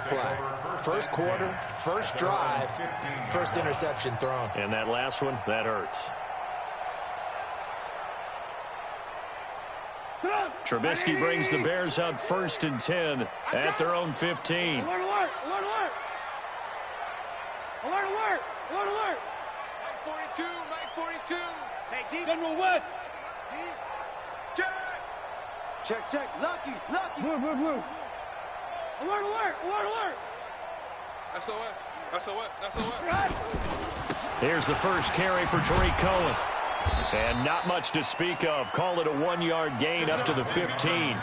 play. First quarter, first drive, first interception thrown. And that last one, that hurts. Trubisky brings the Bears up 1st and 10 at their own 15. Alert, alert, alert, alert. Alert, alert, alert, alert. Mike 42, Mike 42. Hey, deep. General West. Deep. Check. Check, check. Lucky, lucky. Blue, blue, blue. Alert, alert, alert, alert. SOS, SOS, SOS. Here's the first carry for Tariq Cohen. And not much to speak of. Call it a 1-yard gain up to the 15.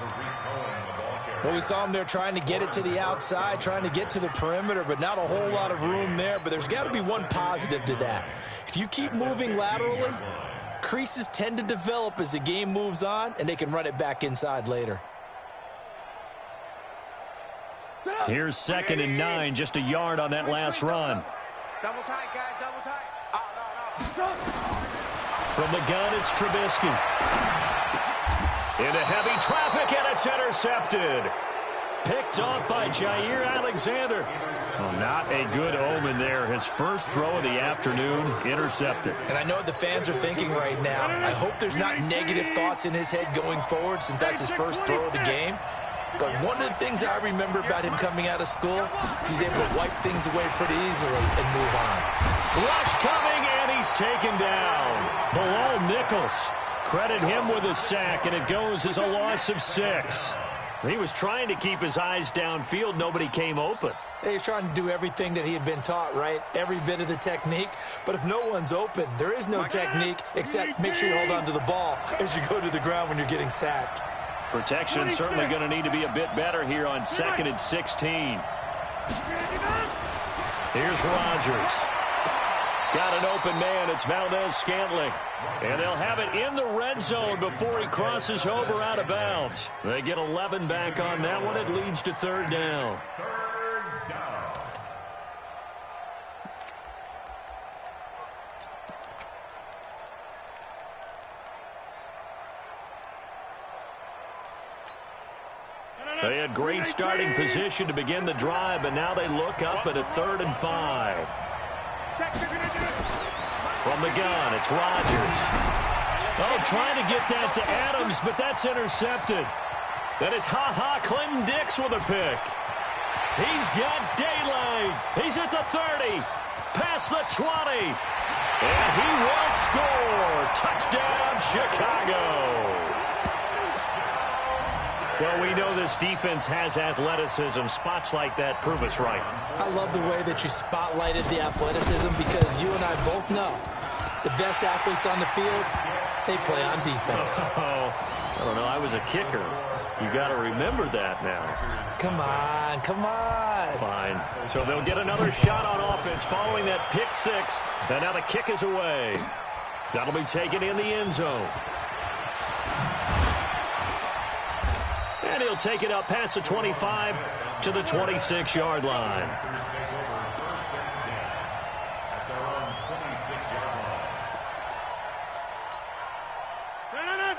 Well, we saw him there trying to get it to the outside, trying to get to the perimeter, but not a whole lot of room there. But there's got to be one positive to that. If you keep moving laterally, creases tend to develop as the game moves on, and they can run it back inside later. Here's 2nd and 9, just a yard on that last run. Double tight, guys, double tight. Oh, no, no. From the gun, it's Trubisky. Into heavy traffic, and it's intercepted. Picked off by Jair Alexander. Well, not a good omen there. His first throw of the afternoon, intercepted. And I know what the fans are thinking right now. I hope there's not negative thoughts in his head going forward since that's his first throw of the game. But one of the things I remember about him coming out of school is he's able to wipe things away pretty easily and move on. Rush coming, and he's taken down. Below Nichols. Credit him with a sack, and it goes as a loss of 6. He was trying to keep his eyes downfield. Nobody came open. He's trying to do everything that he had been taught, right? Every bit of the technique. But if no one's open, there is no technique except make sure you hold on to the ball as you go to the ground when you're getting sacked. Protection certainly going to need to be a bit better here on 2nd and 16. Here's Rodgers. Got an open man. It's Valdez-Scantling. And they'll have it in the red zone before he crosses over out of bounds. They get 11 back on that one. It leads to 3rd down. They had great starting position to begin the drive, but now they look up at a 3rd and 5. From the gun, it's Rodgers. Oh, trying to get that to Adams, but that's intercepted. Then it's Clinton Dix with a pick. He's got daylight. He's at the 30, past the 20. And he will score. Touchdown, Chicago. Well, we know this defense has athleticism. Spots like that prove us right. I love the way that you spotlighted the athleticism because you and I both know the best athletes on the field, they play on defense. Oh, I don't know. I was a kicker. You got to remember that now. Come on, come on. Fine. So they'll get another shot on offense following that pick 6. And now the kick is away. That'll be taken in the end zone. And he'll take it up past the 25 to the 26-yard line.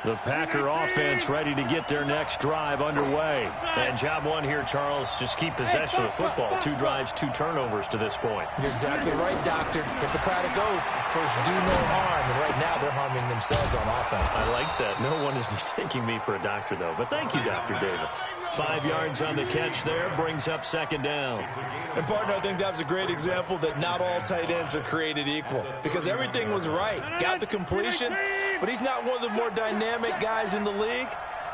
The Packer offense ready to get their next drive underway. And job one here, Charles, just keep possession of the football. 2 drives, 2 turnovers to this point. You're exactly right, Doctor. Hippocratic oath. First, do no harm. And right now, they're harming themselves on offense. I like that. No one is mistaking me for a doctor, though. But thank you, Dr. Davis. 5 yards on the catch there. Brings up 2nd down. And, partner, I think that was a great example that not all tight ends are created equal. Because everything was right. Got the completion, but he's not one of the more dynamic guys in the league.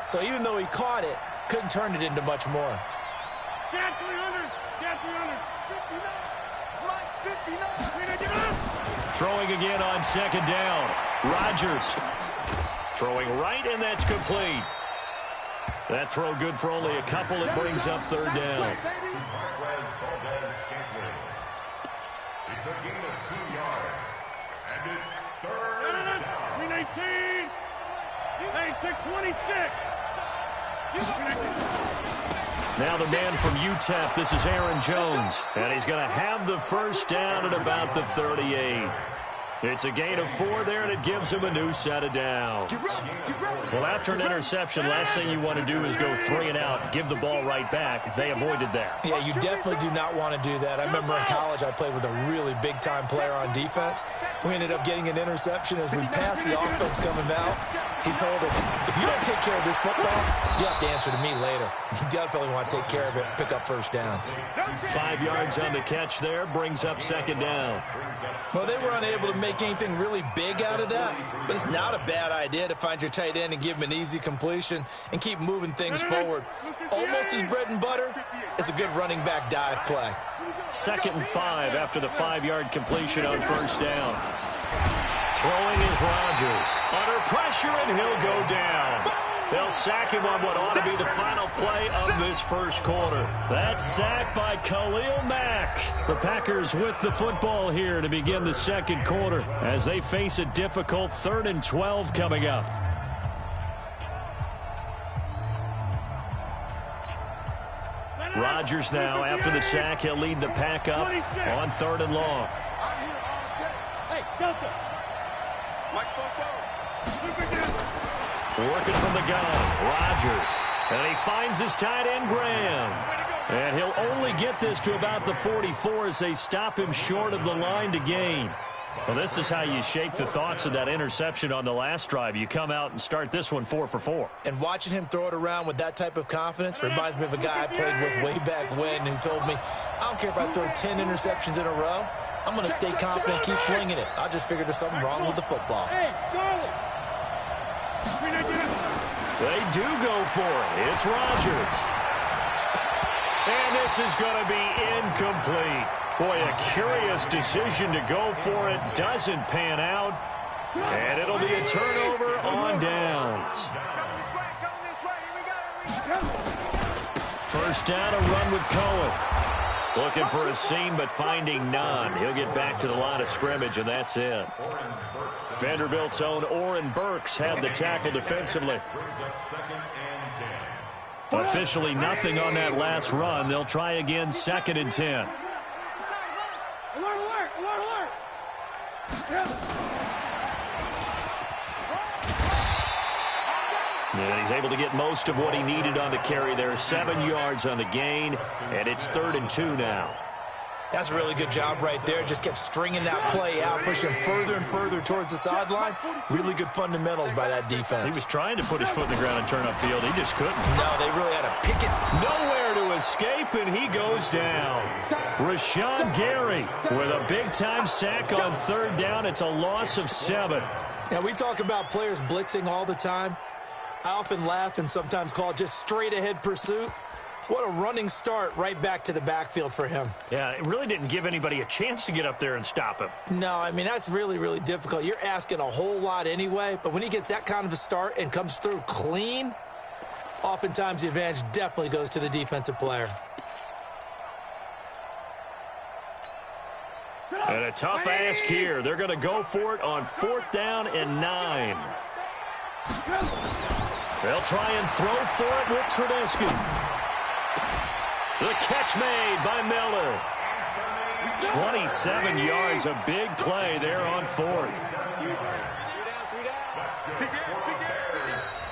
So even though he caught it, couldn't turn it into much more. Get 300. Get 300. 59. Throwing again on 2nd down. Rodgers throwing right, and that's complete. That throw good for only a couple. It brings up 3rd down. It's a gain of 2 yards. And it's 3rd down. 319. Hey, 626. Now the man from UTEP, this is Aaron Jones. And he's going to have the first down at about the 38. It's a gain of 4 there, and it gives him a new set of downs. Well, after an interception, last thing you want to do is go 3 and out, give the ball right back. They avoided that. Yeah, you definitely do not want to do that. I remember in college I played with a really big-time player on defense. We ended up getting an interception as we passed the offense coming out. He told him, if you don't take care of this football, you have to answer to me later. You definitely want to take care of it, pick up first downs. 5 yards on the catch there, brings up 2nd down. Well, they were unable to make anything really big out of that, but it's not a bad idea to find your tight end and give him an easy completion and keep moving things forward. Almost his bread and butter is a good running back dive play. 2nd and 5 after the 5-yard completion on 1st down. Throwing is Rodgers. Under pressure, and he'll go down. They'll sack him on what ought to be the final play of this first quarter. That sack by Khalil Mack. The Packers with the football here to begin the second quarter as they face a difficult 3rd and 12 coming up. Rodgers now, after the sack, he'll lead the pack up on 3rd and long. Hey, Delta. Working from the gun, Rodgers. And he finds his tight end, Graham. And he'll only get this to about the 44 as they stop him short of the line to gain. Well, this is how you shake the thoughts of that interception on the last drive. You come out and start this one 4 for 4. And watching him throw it around with that type of confidence reminds me of a guy I played with way back when who told me, I don't care if I throw 10 interceptions in a row. I'm going to stay confident and keep flinging it. I just figured there's something wrong with the football. Hey, Charlie. They do go for it. It's Rodgers. And this is going to be incomplete. Boy, a curious decision to go for it. Doesn't pan out. And it'll be a turnover on downs. First down, a run with Cohen. Looking for a seam, but finding none. He'll get back to the line of scrimmage, and that's it. Vanderbilt's own Oren Burks had the tackle defensively. Officially nothing on that last run. They'll try again, 2nd and 10. Alert, alert, alert, alert. And he's able to get most of what he needed on the carry there. 7 yards on the gain, and it's 3rd and 2 now. That's a really good job right there. Just kept stringing that play out, pushing further and further towards the sideline. Really good fundamentals by that defense. He was trying to put his foot in the ground and turn upfield. He just couldn't. No, they really had to pick it. Nowhere to escape, and he goes down. Rashawn Gary with a big-time sack on 3rd down. It's a loss of 7. Now, we talk about players blitzing all the time. I often laugh and sometimes call it just straight-ahead pursuit. What a running start right back to the backfield for him. Yeah, it really didn't give anybody a chance to get up there and stop him. No, I mean, that's really, really difficult. You're asking a whole lot anyway, but when he gets that kind of a start and comes through clean, oftentimes the advantage definitely goes to the defensive player. And a tough ask here. They're going to go for it on 4th down and 9. They'll try and throw for it with Trubisky. The catch made by Miller. 27 yards, a big play there on 4th.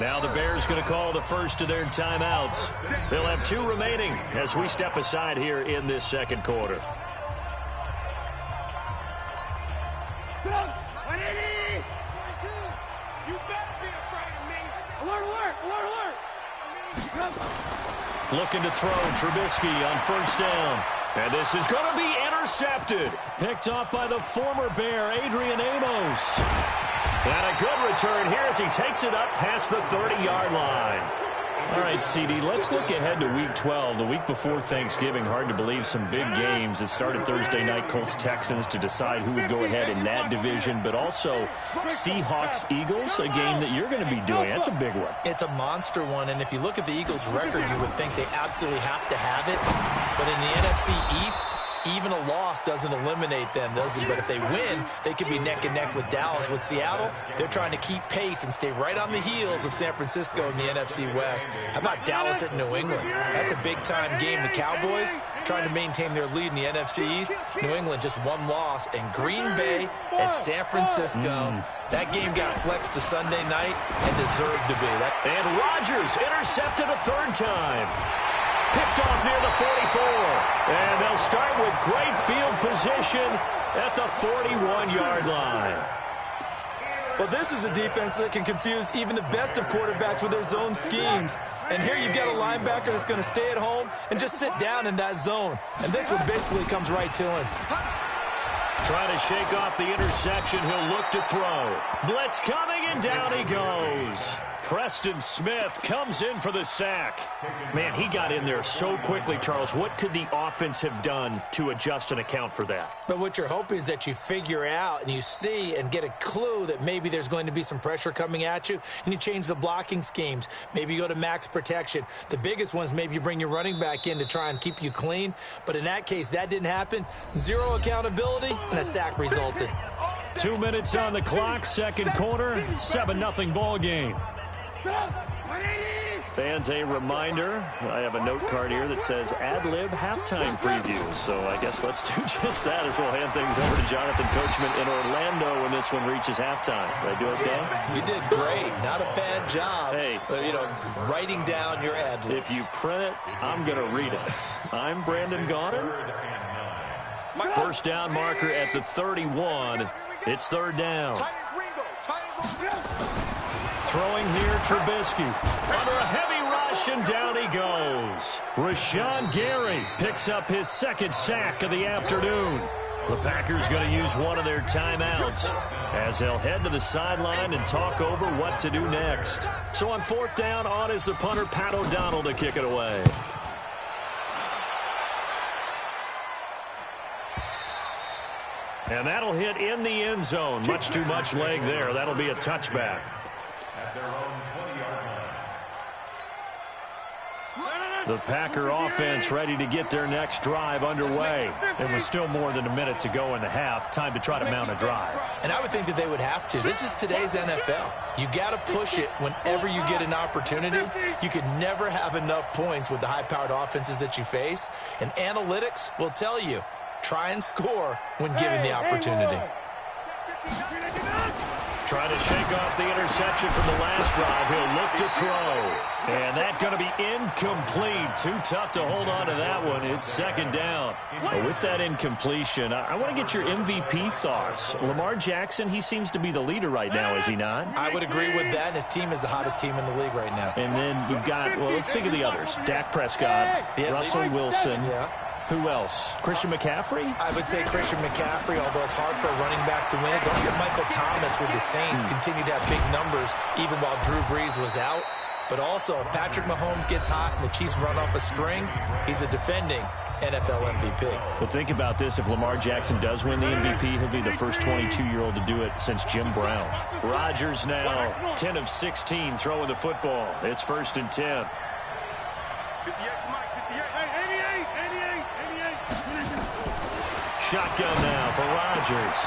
Now the Bears going to call the first of their timeouts. They'll have 2 remaining as we step aside here in this second quarter. Looking to throw, Trubisky on 1st down. And this is going to be intercepted. Picked off by the former Bear, Adrian Amos. And a good return here as he takes it up past the 30-yard line. All right, CD, let's look ahead to Week 12, the week before Thanksgiving. Hard to believe some big games. It started Thursday night, Colts-Texans, to decide who would go ahead in that division, but also Seahawks-Eagles, a game that you're going to be doing. That's a big one. It's a monster one, and if you look at the Eagles' record, you would think they absolutely have to have it. But in the NFC East, even a loss doesn't eliminate them, does it? But if they win, they could be neck and neck with Dallas. With Seattle, they're trying to keep pace and stay right on the heels of San Francisco in the NFC West. How about Dallas at New England? That's a big-time game. The Cowboys trying to maintain their lead in the NFC East. New England just one loss. And Green Bay at San Francisco. That game got flexed to Sunday night and deserved to be. And Rodgers intercepted a third time. Picked off near the 44. And they'll start with great field position at the 41-yard line. Well, this is a defense that can confuse even the best of quarterbacks with their zone schemes. And here you've got a linebacker that's going to stay at home and just sit down in that zone. And this one basically comes right to him. Trying to shake off the interception. He'll look to throw. Blitz coming, and down he goes. Preston Smith comes in for the sack. Man, he got in there so quickly, Charles. What could the offense have done to adjust and account for that? But what you're hoping is that you figure out and you see and get a clue that maybe there's going to be some pressure coming at you, and you change the blocking schemes. Maybe you go to max protection. The biggest ones, maybe you bring your running back in to try and keep you clean. But in that case, that didn't happen. Zero accountability, and a sack resulted. 2 minutes on the clock, second quarter, 7-0 ball game. Fans, a reminder, I have a note card here that says ad-lib halftime preview. So I guess let's do just that as we'll hand things over to Jonathan Coachman in Orlando when this one reaches halftime. Did I do okay? You did great. Not a bad job. Hey. Writing down your ad-libs. If you print it, I'm going to read it. I'm Brandon Gaudin. First down marker at the 31. It's third down. Throwing here, Trubisky. Under a heavy rush, and down he goes. Rashawn Gary picks up his second sack of the afternoon. The Packers going to use one of their timeouts as they'll head to the sideline and talk over what to do next. So on fourth down, on is the punter, Pat O'Donnell, to kick it away. And that'll hit in the end zone. Much too much leg there. That'll be a touchback. At their own 20-yard line. The Packer offense ready to get their next drive underway. It was still more than a minute to go in the half. Time to try to mount a drive. And I would think that they would have to. This is today's NFL. You got to push it whenever you get an opportunity. You can never have enough points with the high-powered offenses that you face. And analytics will tell you, try and score when given the opportunity. Trying to shake off the interception from the last drive. He'll look to throw. And that's going to be incomplete. Too tough to hold on to that one. It's second down. With that incompletion, I want to get your MVP thoughts. Lamar Jackson, he seems to be the leader right now, is he not? I would agree with that, and his team is the hottest team in the league right now. And then you've got, well, let's think of the others. Dak Prescott, Russell Wilson. Yeah. Who else? Christian McCaffrey? I would say Christian McCaffrey, although it's hard for a running back to win it. Don't forget Michael Thomas with the Saints continue to have big numbers even while Drew Brees was out. But also, if Patrick Mahomes gets hot and the Chiefs run off a string, he's a defending NFL MVP. But think about this. If Lamar Jackson does win the MVP, he'll be the first 22-year-old to do it since Jim Brown. Rodgers now 10 of 16 throwing the football. It's first and 10. Shotgun now for Rodgers.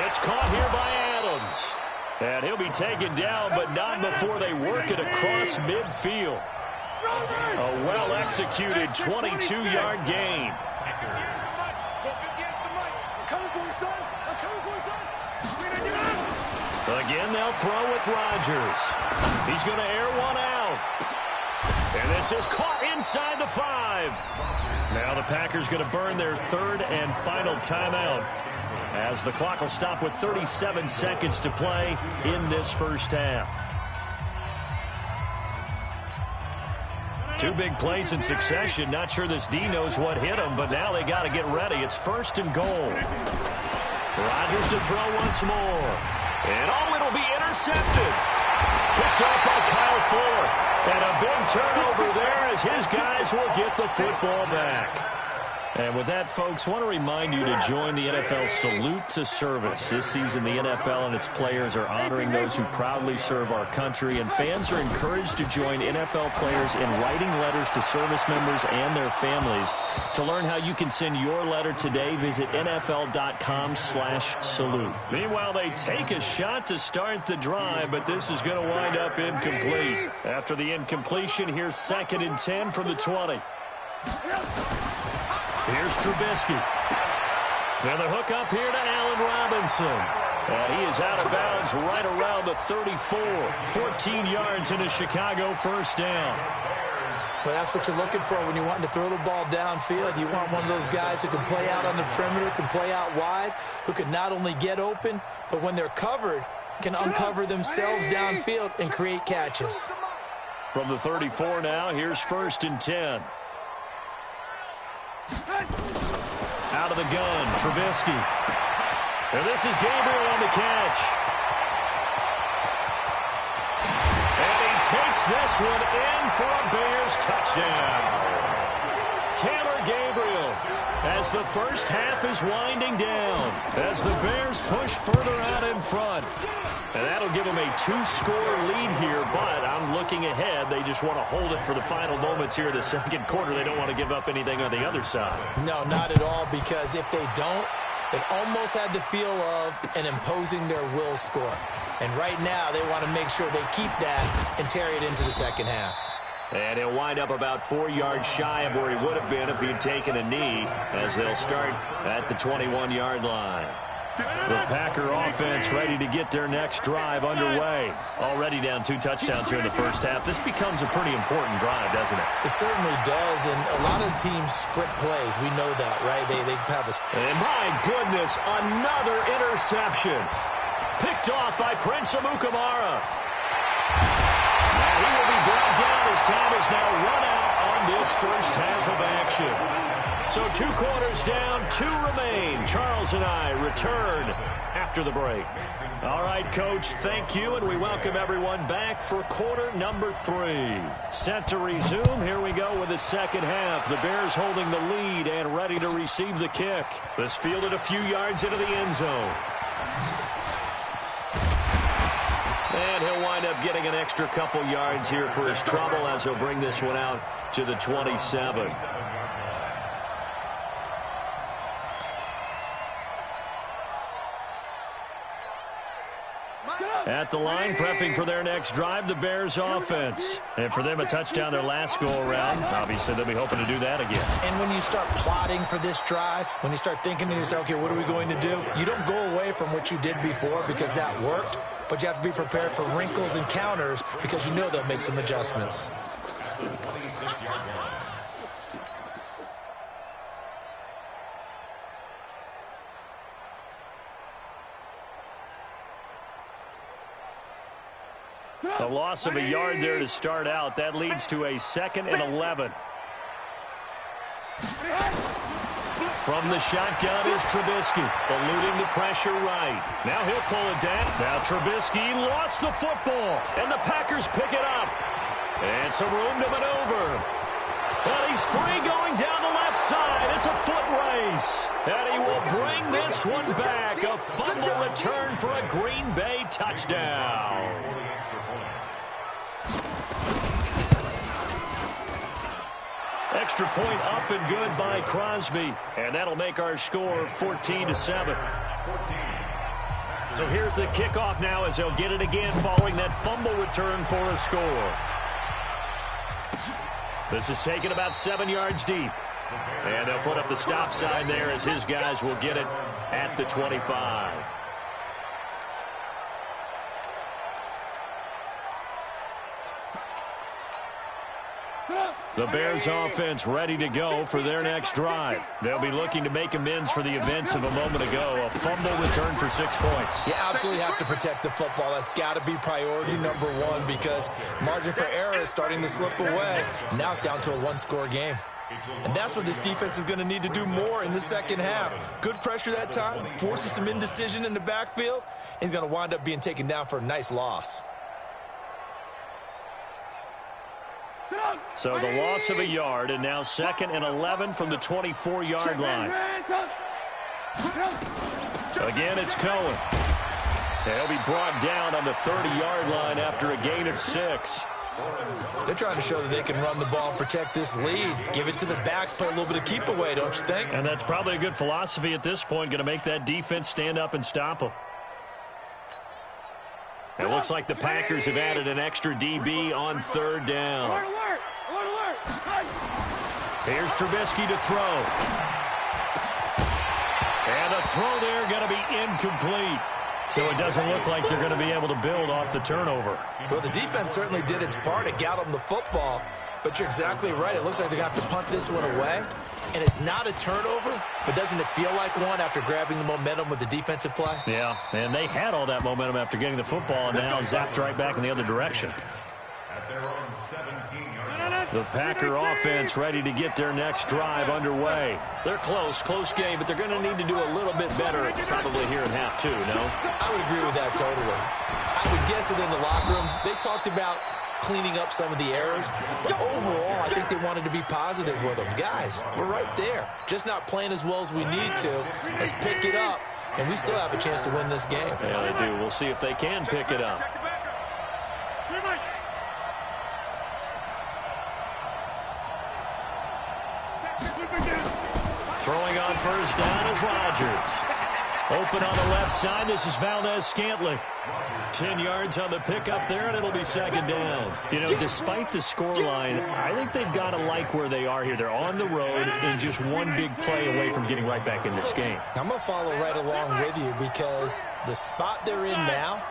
It's caught here by Adams. And he'll be taken down, but not before they work it across midfield. A well-executed 22-yard gain. Again, they'll throw with Rodgers. He's going to air one out. And this is caught inside the 5. Now the Packers going to burn their third and final timeout, as the clock will stop with 37 seconds to play in this first half. Two big plays in succession. Not sure this D knows what hit him, but now they got to get ready. It's first and goal. Rodgers to throw once more. And it'll be intercepted. Picked up by Kyle Fuller. And a big turnover there as his guys will get the football back. And with that, folks, I want to remind you to join the NFL Salute to Service. This season, the NFL and its players are honoring those who proudly serve our country, and fans are encouraged to join NFL players in writing letters to service members and their families. To learn how you can send your letter today, visit NFL.com/salute. Meanwhile, they take a shot to start the drive, but this is going to wind up incomplete. After the incompletion, here's 2nd and 10 from the 20. Here's Trubisky. Now the hook up here to Allen Robinson. And he is out of bounds right around the 34. 14 yards into Chicago, first down. Well, that's what you're looking for when you're wanting to throw the ball downfield. You want one of those guys who can play out on the perimeter, can play out wide, who can not only get open, but when they're covered, can uncover themselves downfield and create catches. From the 34 now, here's 1st and 10. Out of the gun, Trubisky. And this is Gabriel on the catch. And he takes this one in for a Bears touchdown. Taylor Gabriel, as the first half is winding down, as the Bears push further out in front. And that'll give them a 2-score lead here, but I'm looking ahead. They just want to hold it for the final moments here in the second quarter. They don't want to give up anything on the other side. No, not at all, because if they don't, it almost had the feel of an imposing their will score. And right now, they want to make sure they keep that and carry it into the second half. And he'll wind up about 4 yards shy of where he would have been if he had taken a knee, as they'll start at the 21-yard line. The Packer offense ready to get their next drive underway. Already down 2 touchdowns here in the first half. This becomes a pretty important drive, doesn't it? It certainly does, and a lot of teams script plays. We know that, right? They have a... And my goodness, another interception. Picked off by Prince Amukamara. Now he will be brought down as time is now run out on this first half of action. So 2 quarters down, 2 remain. Charles and I return after the break. All right, Coach, thank you, and we welcome everyone back for quarter number 3. Set to resume. Here we go with the second half. The Bears holding the lead and ready to receive the kick. This fielded a few yards into the end zone. And he'll wind up getting an extra couple yards here for his trouble as he'll bring this one out to the 27. At the line, prepping for their next drive, the Bears offense. And for them, a touchdown their last go-around. Obviously, they'll be hoping to do that again. And when you start plotting for this drive, when you start thinking to yourself, okay, what are we going to do? You don't go away from what you did before because that worked, but you have to be prepared for wrinkles and counters because you know they'll make some adjustments. A loss of a yard there to start out. That leads to a 2nd and 11. From the shotgun is Trubisky, eluding the pressure right. Now he'll pull it down. Now Trubisky lost the football, and the Packers pick it up. And some room to maneuver. And he's free going down the left side. It's a foot race. And he will bring this one back. A fumble return for a Green Bay touchdown. Extra point up and good by Crosby. And that'll make our score 14-7. So here's the kickoff now as they'll get it again following that fumble return for a score. This is taken about 7 yards deep. And they'll put up the stop sign there as his guys will get it at the 25. The Bears offense ready to go for their next drive. They'll be looking to make amends for the events of a moment ago. A fumble return for 6 points. You absolutely have to protect the football. That's got to be priority number 1 because margin for error is starting to slip away. Now it's down to a 1-score game. And that's what this defense is going to need to do more in the second half. Good pressure that time, forces some indecision in the backfield. He's going to wind up being taken down for a nice loss. So the loss of a yard, and now 2nd and 11 from the 24-yard line. Again, it's Cohen. He'll be brought down on the 30-yard line after a gain of 6. They're trying to show that they can run the ball and protect this lead. Give it to the backs, play a little bit of keep away, don't you think? And that's probably a good philosophy at this point, going to make that defense stand up and stop them. It looks like the Packers have added an extra DB on 3rd down. Here's Trubisky to throw. And the throw there going to be incomplete. So it doesn't look like they're going to be able to build off the turnover. Well, the defense certainly did its part. It got them the football. But you're exactly right. It looks like they're going to have to punt this one away. And it's not a turnover, but doesn't it feel like one after grabbing the momentum with the defensive play? Yeah, and they had all that momentum after getting the football and now zapped right back in the other direction. At their own 17-yard. The Packer offense ready to get their next drive underway. They're close game, but they're going to need to do a little bit better probably here in half 2, no? I would agree with that totally. I would guess it in the locker room. They talked about cleaning up some of the errors, but overall, I think they wanted to be positive with them. Guys, we're right there. Just not playing as well as we need to. Let's pick it up, and we still have a chance to win this game. Yeah, they do. We'll see if they can pick it up. Throwing on 1st down is Rodgers. Open on the left side. This is Valdez-Scantling. 10 yards on the pickup there, and it'll be 2nd down. You know, despite the scoreline, I think they've got to like where they are here. They're on the road and just one big play away from getting right back in this game. I'm going to follow right along with you because the spot they're in now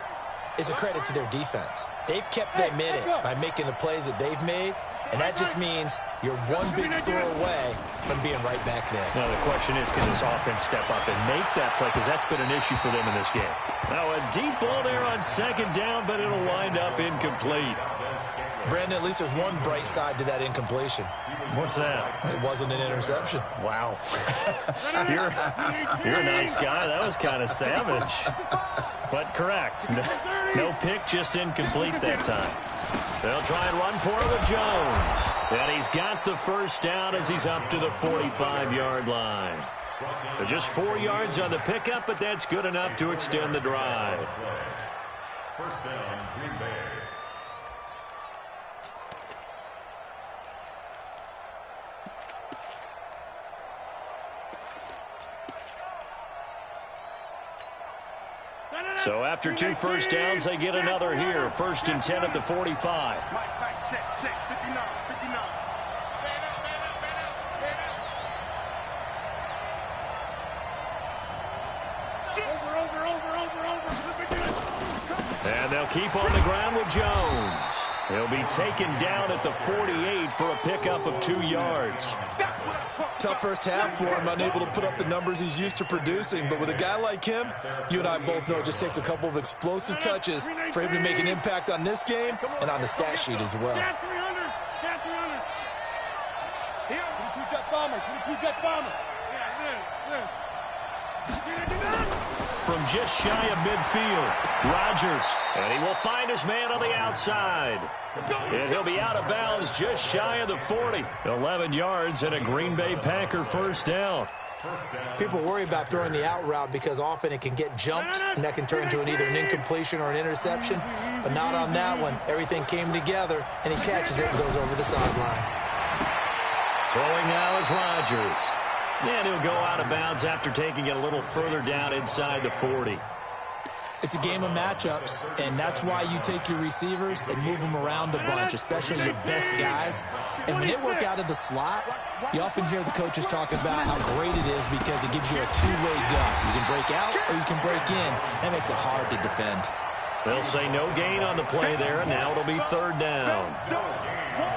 is a credit to their defense. They've kept them in it by making the plays that they've made, and that just means you're one big score away from being right back there. Now, the question is, can this offense step up and make that play? Because that's been an issue for them in this game. Now, a deep ball there on 2nd down, but it'll wind up incomplete. Brandon, at least there's one bright side to that incompletion. What's that? It wasn't an interception. Wow. You're a nice guy. That was kind of savage. But correct. No pick, just incomplete that time. They'll try and run for it with Jones. And he's got the 1st down as he's up to the 45-yard line. They're just 4 yards on the pickup, but that's good enough to extend the drive. 1st down, Green Bay. So after 2 1st downs, they get another here. 1st and 10 at the 45. Mike, check, 59, 59. And they'll keep on the ground with Jones. He'll be taken down at the 48 for a pickup of 2 yards. Tough first half for him, unable to put up the numbers he's used to producing. But with a guy like him, you and I both know it just takes a couple of explosive touches for him to make an impact on this game and on the stat sheet as well. From just shy of midfield, Rodgers, and he will find his man on the outside. And he'll be out of bounds just shy of the 40. 11 yards and a Green Bay Packer 1st down. People worry about throwing the out route because often it can get jumped, and that can turn into either an incompletion or an interception. But not on that one. Everything came together, and he catches it and goes over the sideline. Throwing now is Rodgers. And he'll go out of bounds after taking it a little further down inside the 40. It's a game of matchups, and that's why you take your receivers and move them around a bunch, especially your best guys. And when they work out of the slot, you often hear the coaches talk about how great it is because it gives you a two-way gun. You can break out or you can break in. That makes it hard to defend. They'll say no gain on the play there, and now it'll be 3rd down.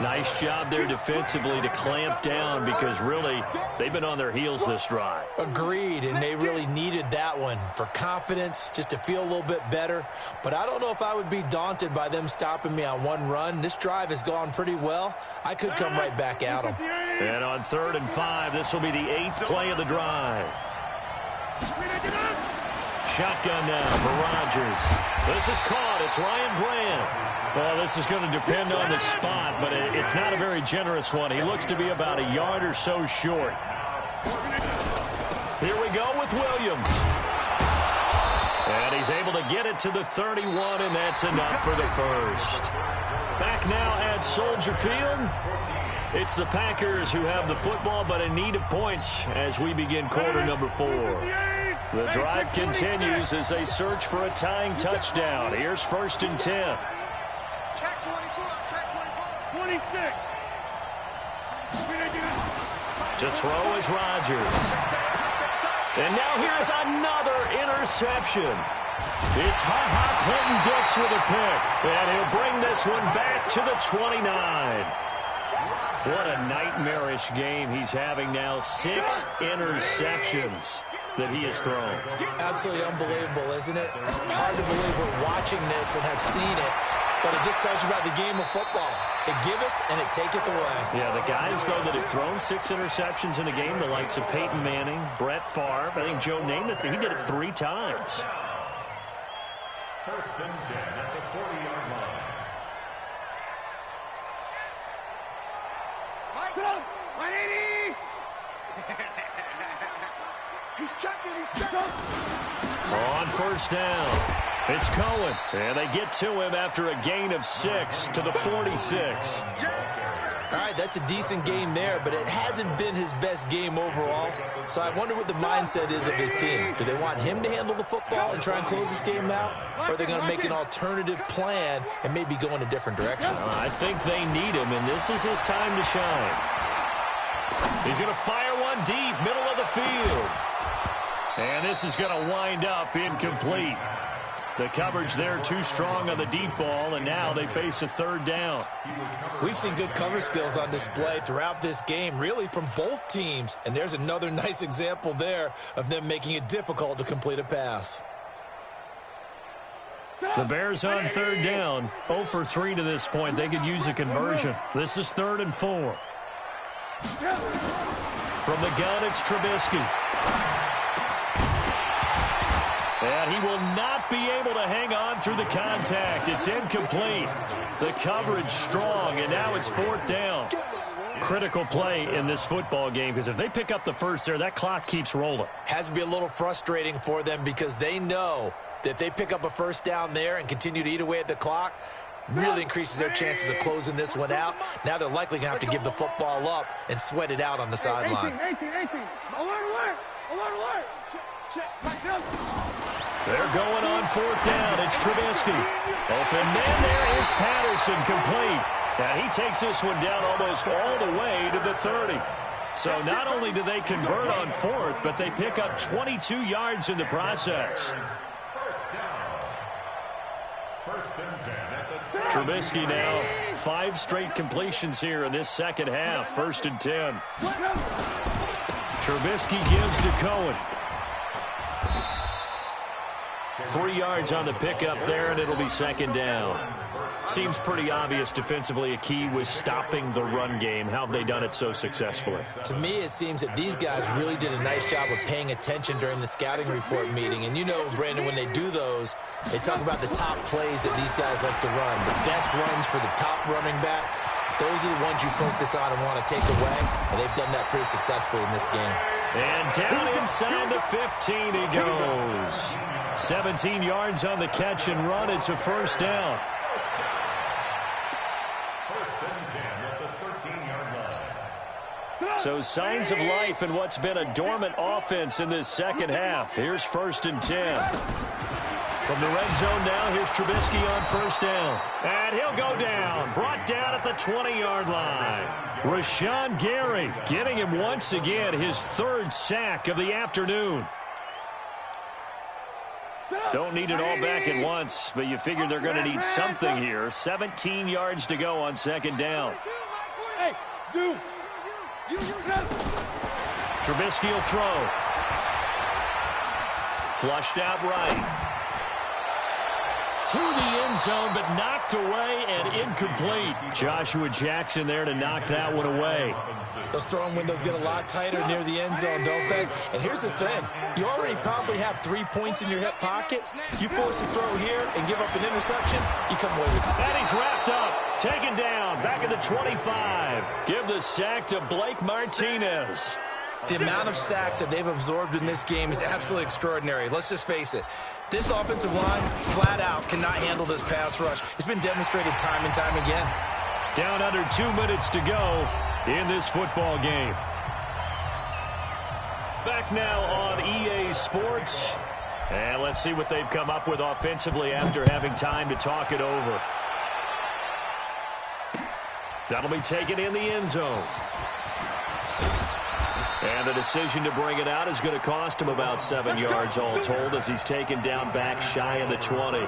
Nice job there defensively to clamp down because really they've been on their heels this drive. Agreed, and they really needed that one for confidence, just to feel a little bit better. But I don't know if I would be daunted by them stopping me on one run. This drive has gone pretty well. I could come right back at them. And on 3rd and 5, this will be the 8th play of the drive. Shotgun now for Rodgers. This is caught. It's Ryan Brand. Well, this is going to depend on the spot, but it's not a very generous one. He looks to be about a yard or so short. Here we go with Williams. And he's able to get it to the 31, and that's enough for the first. Back now at Soldier Field. It's the Packers who have the football, but in need of points as we begin quarter number 4. The drive continues as they search for a tying touchdown. Here's 1st and 10. Check 24. 26. To throw is Rodgers. And now here's another interception. It's Clinton Dix with a pick. And he'll bring this one back to the 29. What a nightmarish game he's having now. 6 interceptions that he has thrown. Absolutely unbelievable, isn't it? Hard to believe we're watching this and have seen it, but it just tells you about the game of football. It giveth and it taketh away. Yeah, the guys, though, that have thrown 6 interceptions in a game, the likes of Peyton Manning, Brett Favre, I think Joe Namath, he did it 3 times. 1st and 10 at the 40-yard line. Mike, 180. He's checking. On 1st down, it's Cohen. And they get to him after a gain of 6 to the 46. All right, that's a decent game there, but it hasn't been his best game overall. So I wonder what the mindset is of his team. Do they want him to handle the football and try and close this game out? Or are they going to make an alternative plan and maybe go in a different direction? I think they need him, and this is his time to shine. He's going to fire one deep, middle of the field. And this is going to wind up incomplete. The coverage there too strong on the deep ball, and now they face a 3rd down. We've seen good cover skills on display throughout this game, really from both teams. And there's another nice example there of them making it difficult to complete a pass. The Bears on 3rd down, 0 for 3 to this point. They could use a conversion. This is 3rd and 4. From the gun, it's Trubisky. And he will not be able to hang on through the contact. It's incomplete. The coverage strong, and now it's 4th down. Critical play in this football game, because if they pick up the first there, that clock keeps rolling. Has to be a little frustrating for them because they know that if they pick up a 1st down there and continue to eat away at the clock, really increases their chances of closing this one out. Now they're likely going to have to give the football up and sweat it out on the sideline. 18. Alert. They're going on 4th down. It's Trubisky. Open man there is Patterson, complete. And he takes this one down almost all the way to the 30. So not only do they convert on 4th, but they pick up 22 yards in the process. 1st and 10 at the Trubisky now, 5 straight completions here in this second half. 1st and 10. Trubisky gives to Cohen. 3 yards on the pickup there, and it'll be 2nd down. Seems pretty obvious defensively a key was stopping the run game. How have they done it so successfully? To me, it seems that these guys really did a nice job of paying attention during the scouting report meeting. And you know, Brandon, when they do those, they talk about the top plays that these guys like to run. The best runs for the top running back, those are the ones you focus on and want to take away. And they've done that pretty successfully in this game. And down inside the 15 he goes. 17 yards on the catch and run. It's a 1st down. 1st and 10 at the 13-yard line. So signs of life in what's been a dormant offense in this second half. Here's 1st and 10. From the red zone now, here's Trubisky on 1st down. And he'll go down. Brought down at the 20-yard line. Rashawn Gary getting him once again his 3rd sack of the afternoon. Don't need it all back at once, but you figure they're going to need something here. 17 yards to go on 2nd down. Hey, Zoo. Trubisky will throw. Flushed out right. to the end zone, but knocked away and incomplete. Joshua Jackson there to knock that one away. Those throwing windows get a lot tighter near the end zone, don't they? And here's the thing. You already probably have 3 points in your hip pocket. You force a throw here and give up an interception, you come away with it. And he's wrapped up, taken down, back at the 25. Give the sack to Blake Martinez. The amount of sacks that they've absorbed in this game is absolutely extraordinary. Let's just face it. This offensive line, flat out, cannot handle this pass rush. It's been demonstrated time and time again. Down under 2 minutes to go in this football game. Back now on EA Sports. And let's see what they've come up with offensively after having time to talk it over. That'll be taken in the end zone. And the decision to bring it out is going to cost him about 7 yards all told as he's taken down back shy of the 20.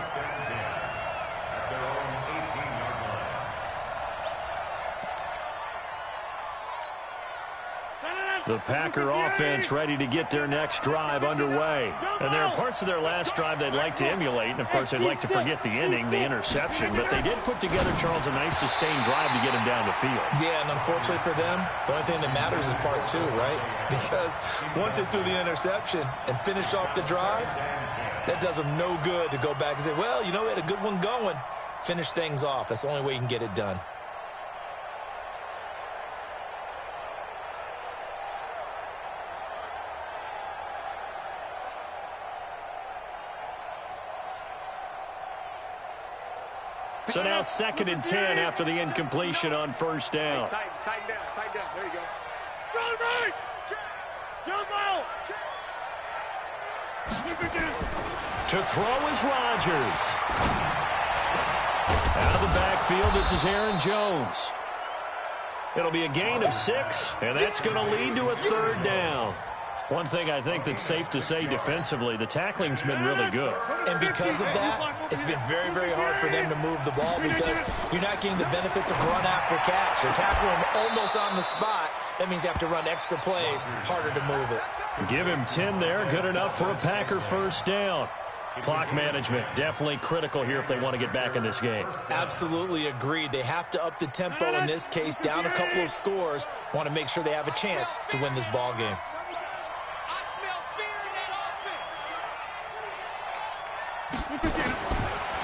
The Packer offense ready to get their next drive underway. And there are parts of their last drive they'd like to emulate. And, of course, they'd like to forget the ending, the interception. But they did put together, Charles, a nice sustained drive to get him down the field. Yeah, and unfortunately for them, the only thing that matters is part 2, right? Because once they threw the interception and finished off the drive, that does them no good to go back and say, well, you know, we had a good one going. Finish things off. That's the only way you can get it done. So now 2nd and 10 after the incompletion on first down. Tighten down. There you go. Run right! Jump out! To throw is Rodgers. Out of the backfield, this is Aaron Jones. It'll be a gain of 6, and that's going to lead to a 3rd down. One thing I think that's safe to say defensively, the tackling's been really good. And because of that, it's been very, very hard for them to move the ball because you're not getting the benefits of run after catch. They're tackling them almost on the spot. That means you have to run extra plays, harder to move it. Give him 10 there, good enough for a Packer first down. Clock management definitely critical here if they want to get back in this game. Absolutely agreed. They have to up the tempo in this case, down a couple of scores. Want to make sure they have a chance to win this ball game.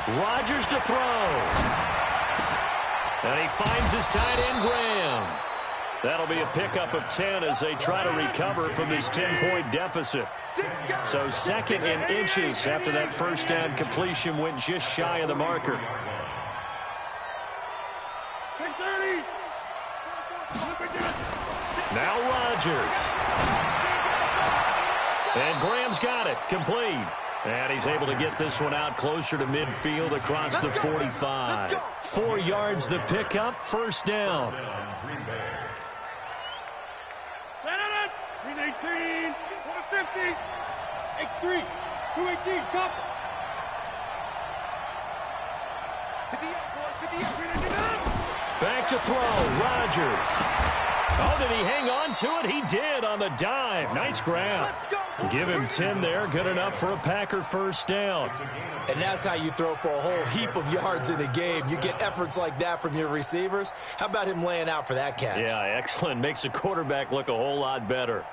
Rodgers to throw. And he finds his tight end, Graham. That'll be a pickup of 10 as they try to recover from this 10-point deficit. So 2nd and inches after that first down completion went just shy of the marker. Now Rodgers. And Graham's got it. Complete. And he's able to get this one out closer to midfield across the 45. 4 yards the pickup, first down. 318, 150, X3, 218, chop. Back to throw, Rodgers. Oh, did he hang on to it? He did on the dive. Nice grab. Give him 10 there. Good enough for a Packer first down. And that's how you throw for a whole heap of yards in a game. You get efforts like that from your receivers. How about him laying out for that catch? Yeah, excellent. Makes the quarterback look a whole lot better.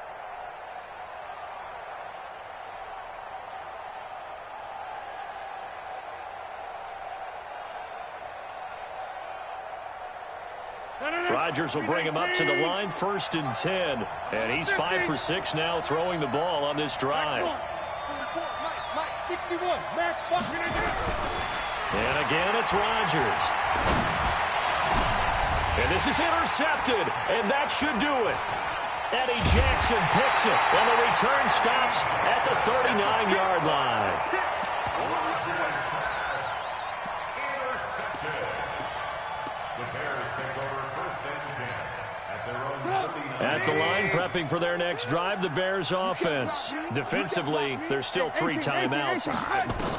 Rodgers will bring him up to the line, 1st and 10. And he's 5 for 6 now throwing the ball on this drive. And again, it's Rodgers. And this is intercepted, and that should do it. Eddie Jackson picks it, and the return stops at the 39-yard line. At the line, prepping for their next drive, the Bears offense. Defensively, there's still 3 timeouts.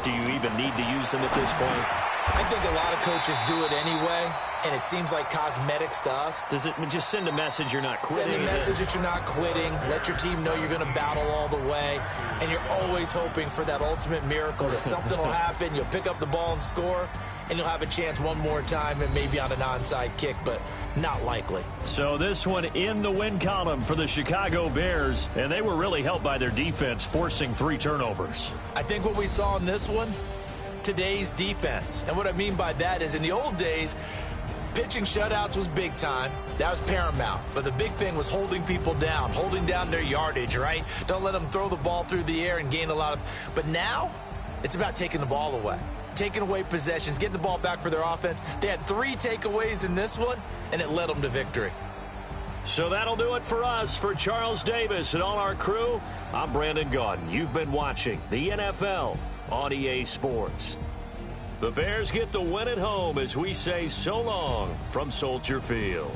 Do you even need to use them at this point? I think a lot of coaches do it anyway, and it seems like cosmetics to us. Does it just send a message you're not quitting? Send a message that you're not quitting. Let your team know you're going to battle all the way, and you're always hoping for that ultimate miracle that something will happen, you'll pick up the ball and score, and you'll have a chance one more time and maybe on an onside kick, but not likely. So this one in the win column for the Chicago Bears, and they were really helped by their defense, forcing 3 turnovers. I think what we saw in this one, today's defense. And what I mean by that is in the old days, pitching shutouts was big time. That was paramount. But the big thing was holding people down, holding down their yardage, right? Don't let them throw the ball through the air and gain a lot of... But now, it's about taking the ball away. Taking away possessions, getting the ball back for their offense. They had 3 takeaways in this one, and it led them to victory. So that'll do it for us. For Charles Davis and all our crew, I'm Brandon Gaudin. You've been watching the NFL on EA Sports. The Bears get the win at home as we say so long from Soldier Field.